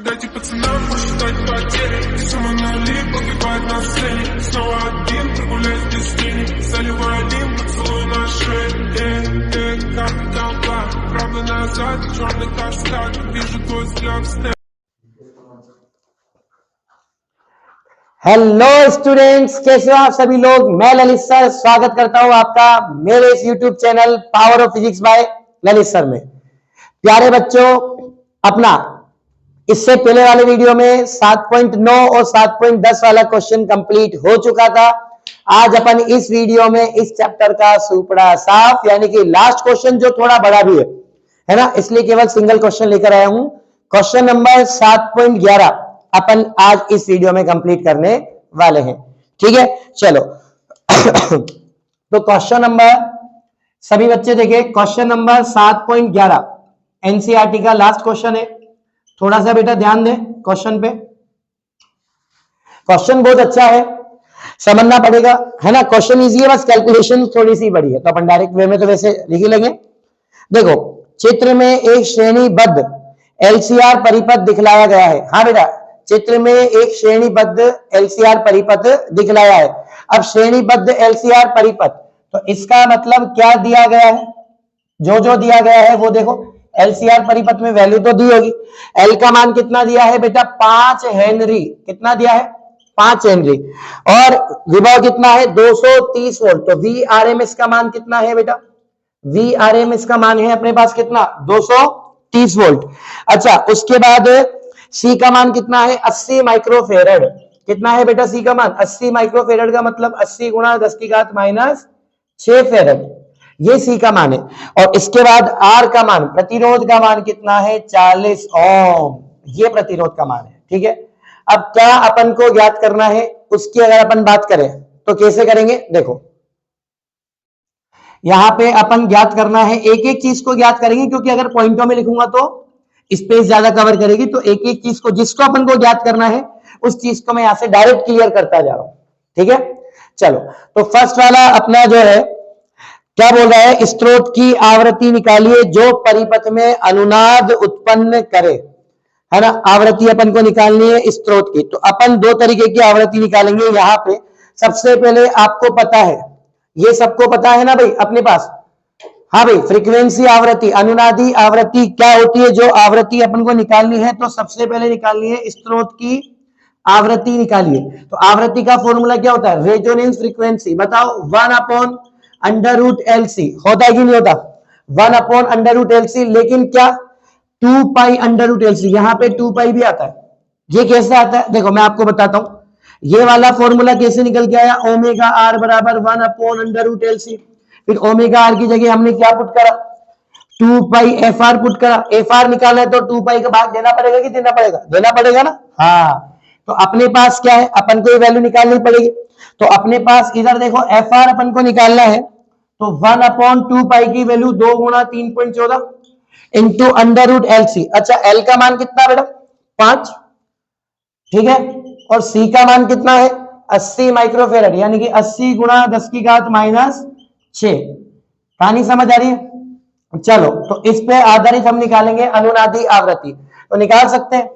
Дайте пацанам посчитать потери. Самонали погибает на сцене. Снова один, прогуляюсь без тени. Заливаю один поцелуй на шее. Как толпа, правда назад, черный каскад. Вижу твой взгляд в стене. Hello students, कैसे हो आप सभी लोग। मैं ललित सर स्वागत करता हूं आपका मेरे इस YouTube channel power of physics bye Lalit sir में। प्यारे बच्चों, अपना इससे पहले वाले वीडियो में 7.9 और 7.10 वाला क्वेश्चन कंप्लीट हो चुका था। आज अपन इस वीडियो में इस चैप्टर का सुपड़ा साफ यानी कि लास्ट क्वेश्चन जो थोड़ा बड़ा भी है ना, इसलिए केवल सिंगल क्वेश्चन लेकर आया हूं। क्वेश्चन नंबर 7.11 अपन आज इस वीडियो में कंप्लीट करने वाले हैं। ठीक है, चलो तो क्वेश्चन नंबर, सभी बच्चे देखिए, क्वेश्चन नंबर 7.11 एनसीईआरटी का लास्ट क्वेश्चन है। थोड़ा सा बेटा ध्यान दें क्वेश्चन पे। क्वेश्चन बहुत अच्छा है, समझना पड़ेगा, है ना। क्वेश्चन इजी है, बस कैलकुलेशन थोड़ी सी बड़ी है, तो अपन डायरेक्ट वे में तो वैसे लिख ही लेंगे। देखो, चित्र में एक श्रेणीबद्ध एलसीआर परिपथ दिखलाया गया है। हाँ बेटा, चित्र में एक श्रेणीबद्ध एलसीआर परिपथ दिखलाया है। अब श्रेणीबद्ध एलसीआर परिपथ, तो इसका मतलब क्या दिया गया है, जो दिया गया है वो देखो। एलसीआर परिपथ में वैल्यू तो दी होगी। एल का मान कितना दिया है बेटा, 5 हेनरी। कितना दिया है, 5 हेनरी। और विभव कितना है, 230 वोल्ट। तो वी आरएमएस का मान कितना है बेटा, वी आरएमएस का मान है अपने पास कितना, 230 वोल्ट। अच्छा, उसके बाद सी का मान कितना है, 80 माइक्रोफेरड। कितना है बेटा सी का मान, 80 माइक्रोफेरड का मतलब 80 गुणा 10 की घात -6 फेरड, ये सी का मान है। और इसके बाद आर का मान, प्रतिरोध का मान कितना है, 40 ओम, ये प्रतिरोध का मान है। ठीक है, अब क्या अपन को ज्ञात करना है, उसकी अगर अपन बात करें तो कैसे करेंगे, देखो यहां पे अपन ज्ञात करना है, एक एक चीज को ज्ञात करेंगे, क्योंकि अगर पॉइंटों में लिखूंगा तो स्पेस ज्यादा कवर करेगी। तो एक एक चीज को, जिसको अपन को ज्ञात करना है उस चीज को मैं यहां से डायरेक्ट क्लियर करता जा रहा हूं। ठीक है, चलो तो फर्स्ट वाला अपना जो है क्या बोल रहा है, स्रोत की आवृत्ति निकालिए जो परिपथ में अनुनाद उत्पन्न करे, है ना। आवृत्ति अपन को निकालनी है स्रोत की, तो अपन दो तरीके की आवृत्ति निकालेंगे। यहाँ पे सबसे पहले आपको पता है, ये सबको पता है ना भाई अपने पास, हाँ भाई, फ्रीक्वेंसी आवृत्ति, अनुनादी आवृत्ति क्या होती है, जो आवृत्ति अपन को निकालनी है तो सबसे पहले निकालनी है स्रोत की आवृत्ति निकालिए। तो आवृत्ति का फॉर्मूला क्या होता है, रेजोनेंस फ्रीक्वेंसी। बताओ, 1/√LC होता है कि नहीं होता, 1/√LC। लेकिन क्या 2π√LC, यहाँ पे 2π भी आता है। ये कैसे आता है, देखो मैं आपको बताता हूं। ये वाला फॉर्मूला कैसे निकल के आया, ओमेगा आर बराबर 1/√LC। फिर ओमेगा आर की जगह हमने क्या पुट करा, 2πfr पुट करा। एफआर निकालना है तो 2π का भाग देना पड़ेगा कि देना पड़ेगा, देना पड़ेगा ना। हाँ, तो अपने पास क्या है, अपन को ये वैल्यू निकालनी पड़ेगी। तो अपने पास इधर देखो एफआर अपन को निकालना है, तो 1/2π की वैल्यू 2 गुणा 3.14 इंटू √LC। अच्छा, एल का मान कितना बेटा, 5। ठीक है, और सी का मान कितना है, 80 माइक्रोफेरड, यानी कि 80 गुणा 10 की घात -6। कहानी समझ आ रही है। चलो, तो इस पे आधारित हम निकालेंगे अनुनादी आवृत्ति। तो निकाल सकते हैं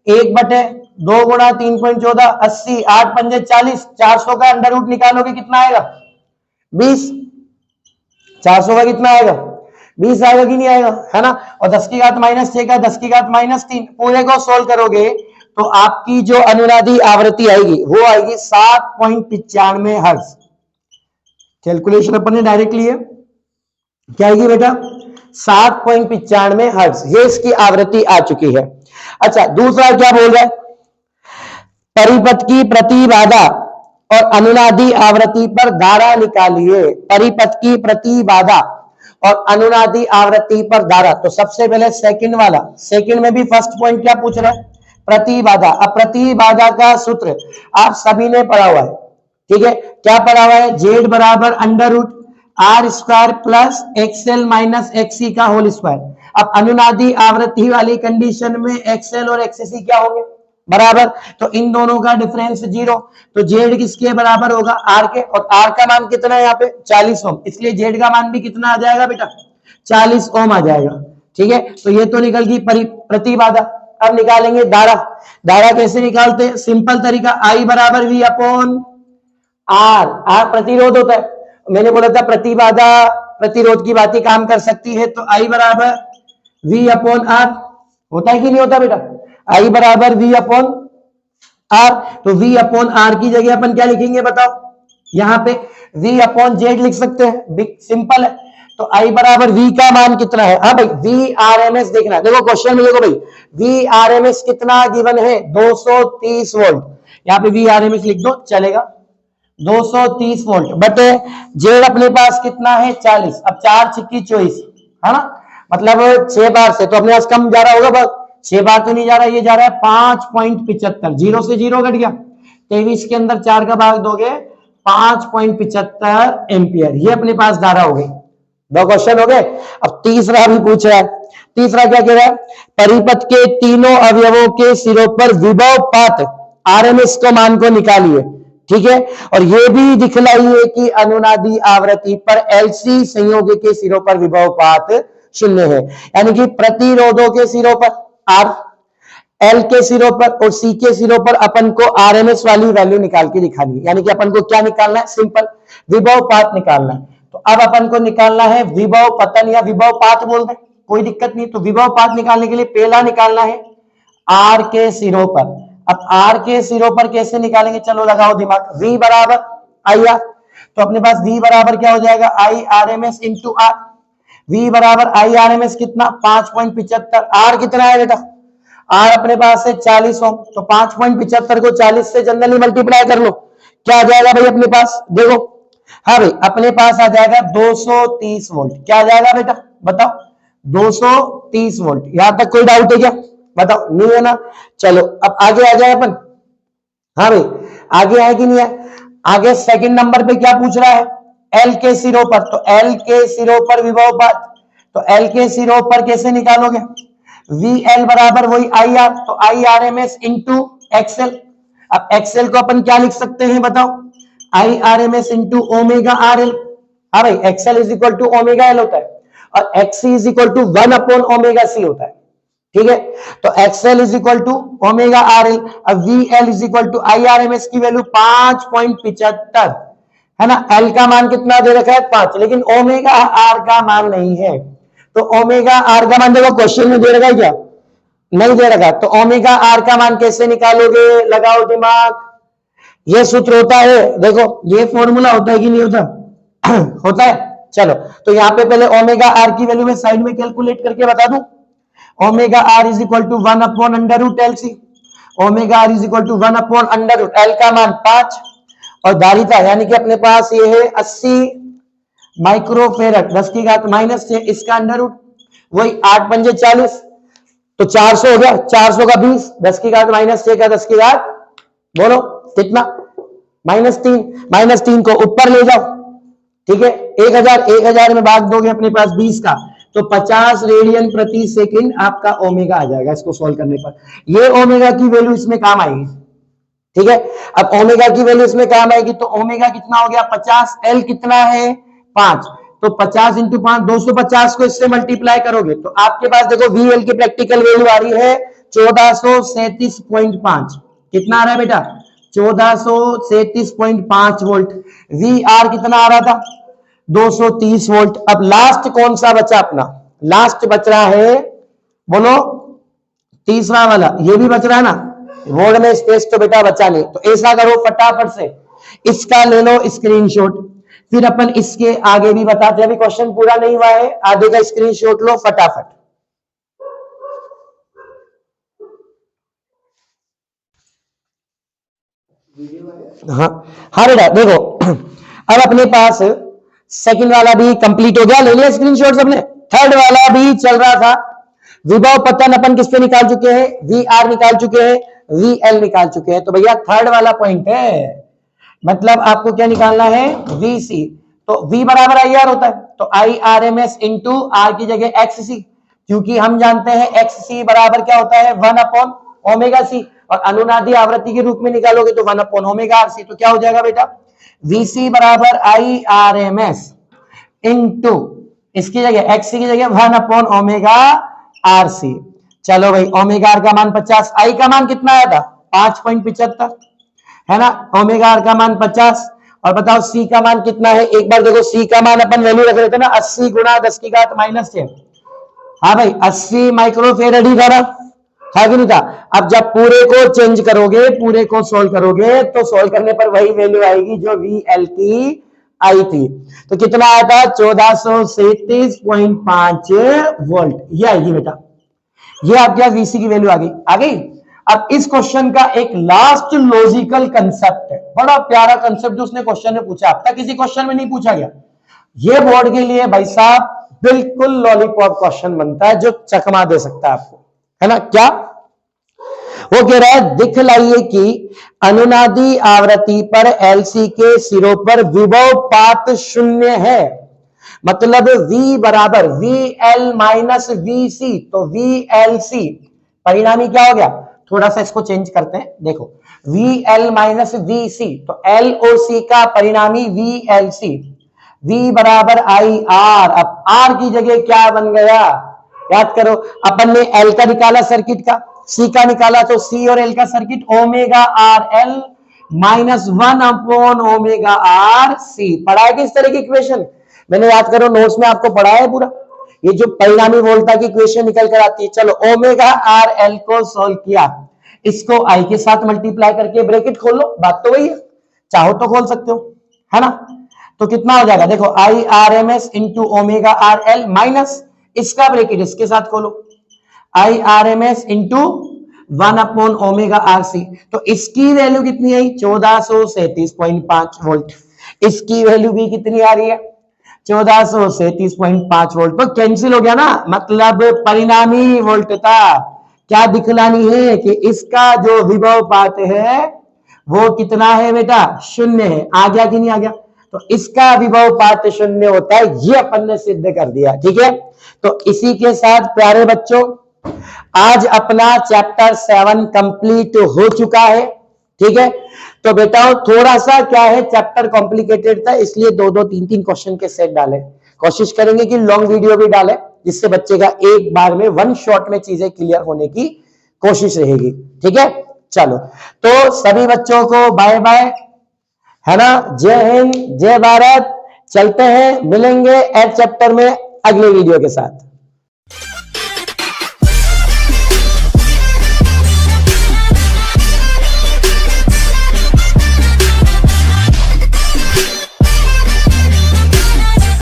1/2 गुणा 3.14, 80, 8 पंजे 40, 400 का अंडर रूट निकालोगे कितना आएगा, 20। 400 का कितना आएगा, 20 आएगा कि नहीं आएगा, है ना। और 10 की घात -6 का 10 की घात -3, पूरे को सोल्व करोगे तो आपकी जो अनुनादी आवृत्ति आएगी वो आएगी 7.95 हर्ट्ज। कैलकुलेशन अपन ने डायरेक्ट ली है, क्या आएगी बेटा, 7.95 हर्ट्ज, ये इसकी आवृत्ति आ चुकी है। अच्छा, दूसरा क्या बोल रहा है, परिपथ की प्रतिबाधा और अनुनादी आवृत्ति पर धारा निकालिए। परिपथ की प्रतिबाधा और अनुनादी आवृत्ति पर धारा। तो सबसे पहले सेकंड वाला, सेकंड में भी फर्स्ट पॉइंट क्या पूछ रहा है, प्रतिबाधा। अब प्रतिबाधा का सूत्र आप सभी ने पढ़ा हुआ है, ठीक है, क्या पढ़ा हुआ है, Z बराबर √R² plus XL minus XC का होल स्क्वायर। अब अनुनादी आवृत्ति वाली कंडीशन में XL और XC क्या होंगे, बराबर, तो इन दोनों का डिफरेंस 0। तो Z किसके बराबर होगा, R के, और R का मान कितना है यहाँ पे 40 ओम, इसलिए Z का मान भी कितना आ जाएगा बेटा, 40 ओम आ जाएगा। ठीक है, तो ये तो निकल गई प्रतिबाधा। अब निकालेंगे धारा। धारा कैसे निकालते हैं? सिंपल तरीका, I बराबर V अपॉन R। R प्रतिरोध होता है, मैंने बोला था प्रतिबाधा प्रतिरोध की बात ही काम कर सकती है, तो I बराबर V अपॉन R होता है कि नहीं होता बेटा? I बराबर V अपॉन R, तो V अपॉन R की जगह अपन क्या लिखेंगे बताओ? यहां पे V अपॉन Z लिख सकते हैं, सिंपल है। तो I बराबर V का मान कितना है? हाँ भाई, VRMS देखना है। देखो क्वेश्चन में देखो भाई, VRMS कितना गिवन है? 230 वोल्ट। यहाँ पे VRMS लिख दो चलेगा, 230 वोल्ट बट जेड अपने पास कितना है? 40। अब 4 छिक्की 24 है ना, मतलब 6 बार से तो अपने पास कम जा रहा होगा, बस 6 बार तो नहीं जा रहा, ये जा रहा है 5.75। 0 से 0 घट गया, 23 के अंदर 4 का भाग दोगे 5.75 एम्पियर, ये अपने पास धारा हो गई। 2 क्वेश्चन हो गए। अब तीसरा भी पूछ रहा है। तीसरा क्या कह रहा है? परिपथ के तीनों अवयवों के सिरों पर विभव पात आरएमएस को मान को निकालिए, ठीक है, और ये भी दिखलाइए कि अनुनादी आवृत्ति पर एलसी संयोग के सिरों पर विभव पात 0 है, यानी कि प्रतिरोधों के सिरों पर आर, एल के सिरों पर और सी के सिरों पर अपन को आरएमएस वाली वैल्यू निकाल के दिखानी है, यानी कि अपन को क्या निकालना है? सिंपल विभव पात निकालना है। तो अब अपन को निकालना है विभव पतन या विभव पात बोल दे, कोई दिक्कत नहीं। तो विभव पात निकालने के लिए पहला निकालना है आर के सिरों पर। अब आर के सिरों पर कैसे निकालेंगे? चलो लगाओ दिमाग। V बराबर आई आर, तो अपने पास V बराबर क्या हो जाएगा? I R M S into R. V बराबर आई आर एम एस कितना? 5.75। आर कितना है बेटा? आर अपने पास है 40 ओम, तो 5.75 को 40 से जनरली मल्टीप्लाई कर लो, क्या आ जाएगा भाई अपने पास? देखो, हाँ भाई अपने पास आ जाएगा 230 वोल्ट। क्या आ जाएगा बेटा बताओ? 230 वोल्ट। यहां तक कोई डाउट है क्या? बताओ, नहीं है ना? चलो अब आगे आ जाए अपन। हाँ भाई आगे है कि नहीं है? आगे सेकंड नंबर पे क्या पूछ रहा है? एल के सिरों पर, तो एल के सिरों पर विभव पात, तो एल के सिरों पर कैसे निकालोगे? वी एल बराबर वही आई आर, तो I R M S into XL. अब एक्सएल को अपन क्या लिख सकते हैं बताओ? I R M S into omega R L. हाँ भाई XL is equal to omega L होता है और XC is equal to 1 upon omega C होता है, ठीक है। तो XL is equal to omega R L, अब V L is equal to I R M S की वैल्यू 5.75 है ना। एल का मान कितना दे रखा है? 5, लेकिन ओमेगा आर का मान नहीं है। तो ओमेगा आर का मान देखो क्वेश्चन में दे रखा है क्या? नहीं दे रखा। तो ओमेगा आर का मान कैसे निकालोगे? लगाओ दिमाग। ये सूत्र होता है, देखो ये फॉर्मूला होता है कि नहीं होता? होता है। चलो तो यहाँ पे पहले ओमेगा आर की वैल्यू में साइड में कैलकुलेट करके बता दूं। Omega R is equal to 1 upon under root L C. Omega R is equal to 1 upon under root L का मान 5 और धारिता यानी कि अपने पास ये है 80 माइक्रोफेरड 10 की घात -6, इसका अंडर रूट वही 8 पंजे 40, तो 400 हो गया। 400 का 20, 10 की घात -6 का 10 की घात बोलो कितना? -3। -3 को ऊपर ले जाओ, ठीक है। 1000 में भाग दोगे अपने पास 20 का, तो 50 रेडियन प्रति सेकंड आपका ओमेगा आ जाएगा। इसको सोल्व करने पर ये ओमेगा की वैल्यू इसमें काम आएगी, ठीक है। अब ओमेगा की वैल्यू इसमें काम आएगी, तो ओमेगा कितना हो गया? 50। एल कितना है? 5, तो 50 इंटू 5 250 को इससे मल्टीप्लाई करोगे तो आपके पास देखो वी एल की प्रैक्टिकल वैल्यू आ रही है 1437.5। कितना आ रहा है बेटा? 1437.5 वोल्ट। वी आर कितना आ रहा था? 230 वोल्ट। अब लास्ट कौन सा बचा अपना? लास्ट बच रहा है, बोलो, तीसरा वाला। ये भी बच रहा है ना, बोर्ड में स्पेस तो बेटा बचा नहीं। तो ऐसा करो फटाफट से इसका ले लो स्क्रीनशॉट, फिर अपन इसके आगे भी बताते हैं। अभी क्वेश्चन पूरा नहीं हुआ है, आगे का स्क्रीनशॉट लो फटाफट। हाँ हाँ बेटा देखो, अब अपने पास सेकंड वाला भी कंप्लीट हो गया, ले लिया स्क्रीनशॉट सबने। थर्ड वाला भी चल रहा था। विभव पतन अपन किस पे निकाल चुके हैं? वी आर निकाल चुके हैं, वी एल निकाल चुके हैं। तो भैया थर्ड वाला पॉइंट है, मतलब आपको क्या निकालना है? V C. तो V बराबर आई आर होता है, तो I R M S into R की जगह एक्स सी, क्योंकि हम जानते हैं एक्स सी बराबर क्या होता है? 1 अपॉन ओमेगा सी, और अनुनादी आवृत्ति के रूप में निकालोगे तो 1 अपॉन ओमेगा आर सी। तो क्या हो जाएगा बेटा? VC बराबर I R M S into इसकी जगह एक्स सी की जगह 1 अपॉन ओमेगा आर सी। चलो भाई, ओमेगा आर का मान 50, आई का मान कितना आया था 5.75 है ना, ओमेगा आर का मान 50। और बताओ सी का मान कितना है, एक बार देखो सी का मान अपन वैल्यू रख रहे थे ना 80 गुणा 10 की घात -6। हाँ भाई 80 माइक्रोफेरेड ही था ना, था कि नहीं था। अब जब पूरे को चेंज करोगे, पूरे को सोल्व करोगे तो सोल्व करने पर वही वैल्यू आएगी जो VL की आई थी। तो कितना आया था 1437.5 वोल्ट, ये आएगी बेटा, ये आपके यहाँ VC की वैल्यू आ गई, आ गई। अब इस क्वेश्चन का एक लास्ट लॉजिकल कंसेप्ट है, बड़ा प्यारा कंसेप्ट जो उसने क्वेश्चन में पूछा, अब तक किसी क्वेश्चन में नहीं पूछा गया। ये बोर्ड के लिए भाई साहब बिल्कुल लॉलीपॉप क्वेश्चन बनता है जो चकमा दे सकता है आपको, है ना। क्या वो कह रहा है, दिखलाइए कि अनुनादी आवृत्ति पर LC के सिरों पर विभव पात शून्य है, मतलब V बराबर VL माइनस VC, तो VLC परिणामी क्या हो गया, थोड़ा सा इसको चेंज करते हैं, देखो VL माइनस VC, तो L और C का परिणामी VLC, V बराबर IR। अब R की जगह क्या बन गया, याद करो, अपन ने L का निकाला सर्किट का, C का निकाला, तो C और L का सर्किट ओमेगा RL माइनस 1/ओमेगा RC। पढ़ा है किस तरह की इक्वेशन, मैंने याद करो नोट्स में आपको पढ़ाया है पूरा, ये जो परिणामी वोल्टा की इक्वेशन निकल कर आती है। चलो ओमेगा RL को सोल्व किया, इसको I के साथ मल्टीप्लाई करके ब्रैकेट खोल लो, बात तो वही है, चाहो तो खोल सकते हो, है ना। तो कितना हो जाएगा, देखो IRMS into omega RL minus इसका ब्रैकेट इसके साथ खोलो, IRMS इंटू 1/ओमेगा RC। तो इसकी वैल्यू कितनी आई 1437.5 वोल्ट, इसकी वैल्यू भी कितनी आ रही है 1437.5 वोल्ट। तो कैंसिल हो गया ना, मतलब परिणामी वोल्टता क्या दिखलानी है कि इसका जो विभव पात है वो कितना है बेटा, शून्य है। आ गया कि नहीं आ गया, तो इसका विभव पात शून्य होता है, ये अपन ने सिद्ध कर दिया, ठीक है। तो इसी के साथ प्यारे बच्चों आज अपना चैप्टर 7 कंप्लीट हो चुका है, ठीक है। तो बेटा थोड़ा सा क्या है, चैप्टर कॉम्प्लिकेटेड था, इसलिए 2-2, 3-3 क्वेश्चन के सेट डाले, कोशिश करेंगे कि लॉन्ग वीडियो भी डाले, जिससे बच्चे का एक बार में 1 शॉट में चीजें क्लियर होने की कोशिश रहेगी, ठीक है। चलो तो सभी बच्चों को बाय बाय, है ना, जय हिंद जय भारत। चलते हैं, मिलेंगे एड चैप्टर में अगले वीडियो के साथ।